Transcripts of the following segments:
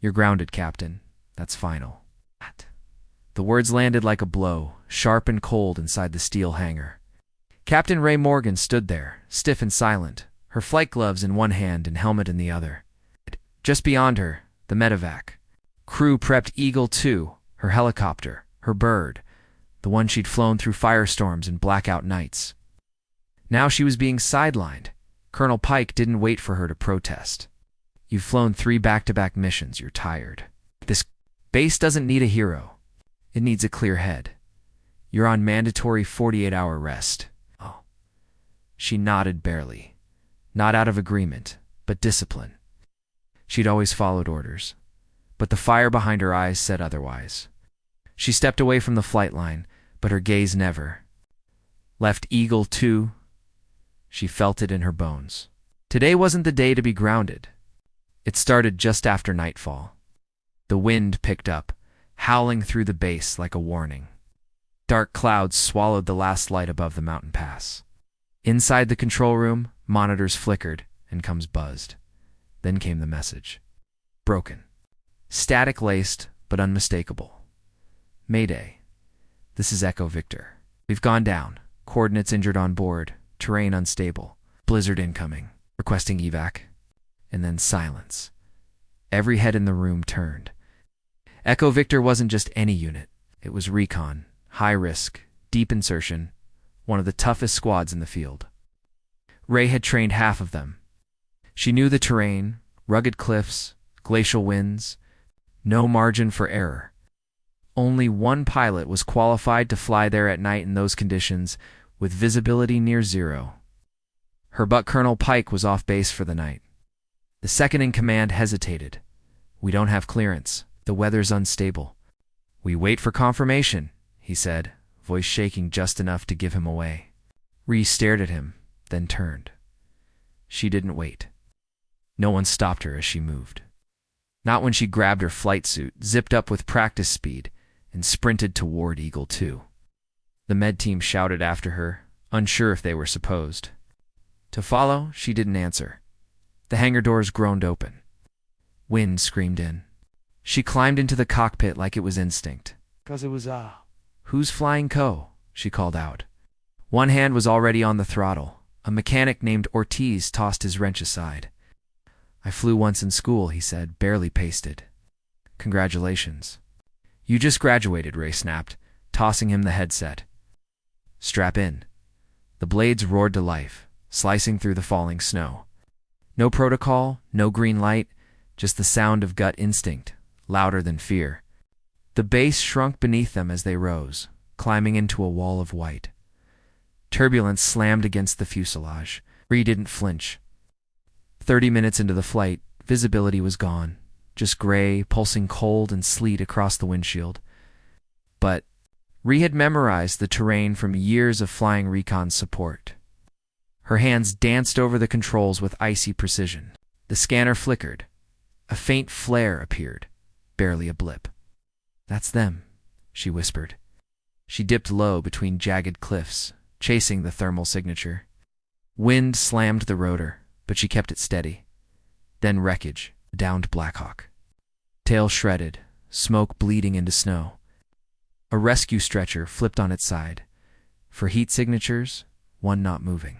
You're grounded, Captain. That's final. The words landed like a blow, sharp and cold inside the steel hangar. Captain Ray Morgan stood there, stiff and silent, her flight gloves in one hand and helmet in the other. Just beyond her, the medevac. Crew prepped Eagle 2, her helicopter, her bird, the one she'd flown through firestorms and blackout nights. Now she was being sidelined. Colonel Pike didn't wait for her to protest. You've flown 3 back-to-back missions. You're tired. This base doesn't need a hero. It needs a clear head. You're on mandatory 48-hour rest. Oh. She nodded barely. Not out of agreement, but discipline. She'd always followed orders. But the fire behind her eyes said otherwise. She stepped away from the flight line, but her gaze never left Eagle 2. She felt it in her bones. Today wasn't the day to be grounded. It started just after nightfall. The wind picked up, howling through the base like a warning. Dark clouds swallowed the last light above the mountain pass. Inside the control room, monitors flickered and comms buzzed. Then came the message. Broken. Static-laced, but unmistakable. Mayday. This is Echo Victor. We've gone down. Coordinates injured on board. Terrain unstable. Blizzard incoming. Requesting evac. And then silence. Every head in the room turned. Echo Victor wasn't just any unit. It was recon. High risk. Deep insertion. One of the toughest squads in the field. Ray had trained half of them. She knew the terrain. Rugged cliffs. Glacial winds. No margin for error. Only one pilot was qualified to fly there at night in those conditions, with visibility near zero. Her butt Colonel Pike was off base for the night. The second-in-command hesitated. We don't have clearance. The weather's unstable. We wait for confirmation, he said, voice shaking just enough to give him away. Ree stared at him, then turned. She didn't wait. No one stopped her as she moved. Not when she grabbed her flight suit, zipped up with practice speed, and sprinted toward Eagle 2. The med team shouted after her, unsure if they were supposed to follow. She didn't answer. The hangar doors groaned open. Wind screamed in. She climbed into the cockpit like it was instinct. "'Cause it was, Who's flying co?" she called out. One hand was already on the throttle. A mechanic named Ortiz tossed his wrench aside. I flew once in school, he said, barely pasted. Congratulations. You just graduated, Ray snapped, tossing him the headset. Strap in. The blades roared to life, slicing through the falling snow. No protocol, no green light, just the sound of gut instinct, louder than fear. The base shrunk beneath them as they rose, climbing into a wall of white. Turbulence slammed against the fuselage. Ree didn't flinch. 30 minutes into the flight, visibility was gone, just gray, pulsing cold and sleet across the windshield. But Ree had memorized the terrain from years of flying recon support. Her hands danced over the controls with icy precision. The scanner flickered. A faint flare appeared, barely a blip. That's them, she whispered. She dipped low between jagged cliffs, chasing the thermal signature. Wind slammed the rotor, but she kept it steady. Then wreckage, a downed Blackhawk. Tail shredded, smoke bleeding into snow. A rescue stretcher flipped on its side. For heat signatures, one not moving.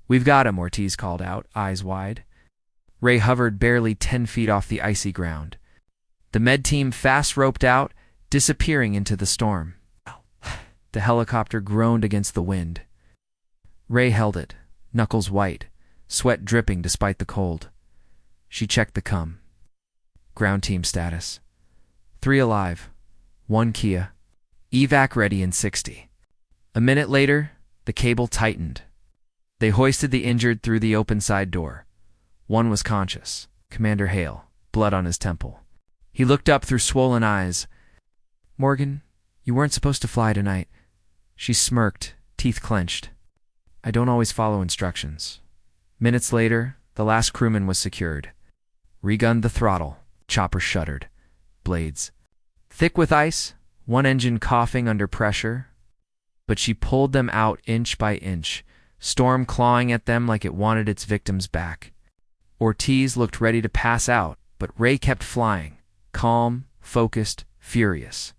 We've got him, Ortiz called out, eyes wide. Ray hovered barely 10 feet off the icy ground. The med team fast roped out, disappearing into the storm. The helicopter groaned against the wind. Ray held it, knuckles white, sweat dripping despite the cold. She checked the comm. Ground team status. 3 alive. 1 Kia. Evac ready in 60. A minute later, the cable tightened. They hoisted the injured through the open side door. One was conscious. Commander Hale, blood on his temple. He looked up through swollen eyes. Morgan, you weren't supposed to fly tonight. She smirked, teeth clenched. I don't always follow instructions. Minutes later, the last crewman was secured. Regunned the throttle. Chopper shuddered. Blades thick with ice, one engine coughing under pressure. But she pulled them out inch by inch, storm clawing at them like it wanted its victims back. Ortiz looked ready to pass out, but Ray kept flying, calm, focused, furious.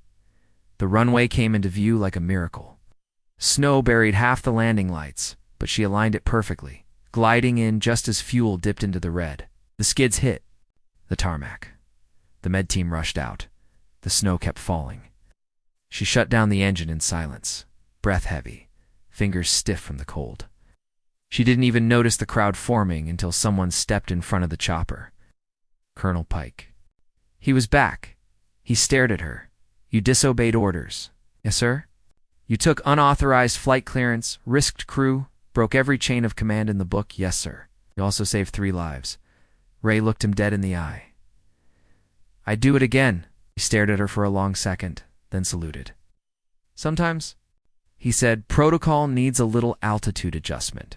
The runway came into view like a miracle. Snow buried half the landing lights, but she aligned it perfectly, gliding in just as fuel dipped into the red. The skids hit the tarmac. The med team rushed out. The snow kept falling. She shut down the engine in silence, breath heavy, fingers stiff from the cold. She didn't even notice the crowd forming until someone stepped in front of the chopper. Colonel Pike. He was back. He stared at her. You disobeyed orders. Yes, sir? You took unauthorized flight clearance, risked crew, broke every chain of command in the book. Yes, sir. You also saved 3 lives. Ray looked him dead in the eye. I'd do it again. He stared at her for a long second, then saluted. Sometimes, he said, protocol needs a little altitude adjustment.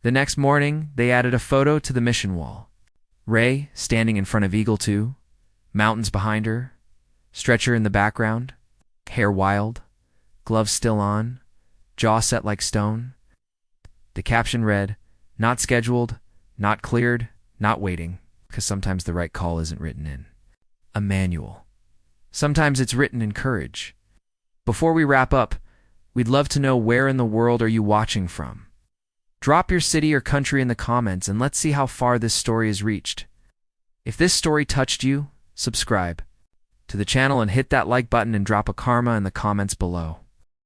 The next morning, they added a photo to the mission wall. Ray, standing in front of Eagle 2, mountains behind her, stretcher in the background, hair wild, gloves still on, jaw set like stone. The caption read, not scheduled, not cleared, not waiting, because sometimes the right call isn't written in a manual. Sometimes it's written in courage. Before we wrap up, we'd love to know where in the world are you watching from. Drop your city or country in the comments and let's see how far this story has reached. If this story touched you, subscribe to the channel and hit that like button and drop a karma in the comments below.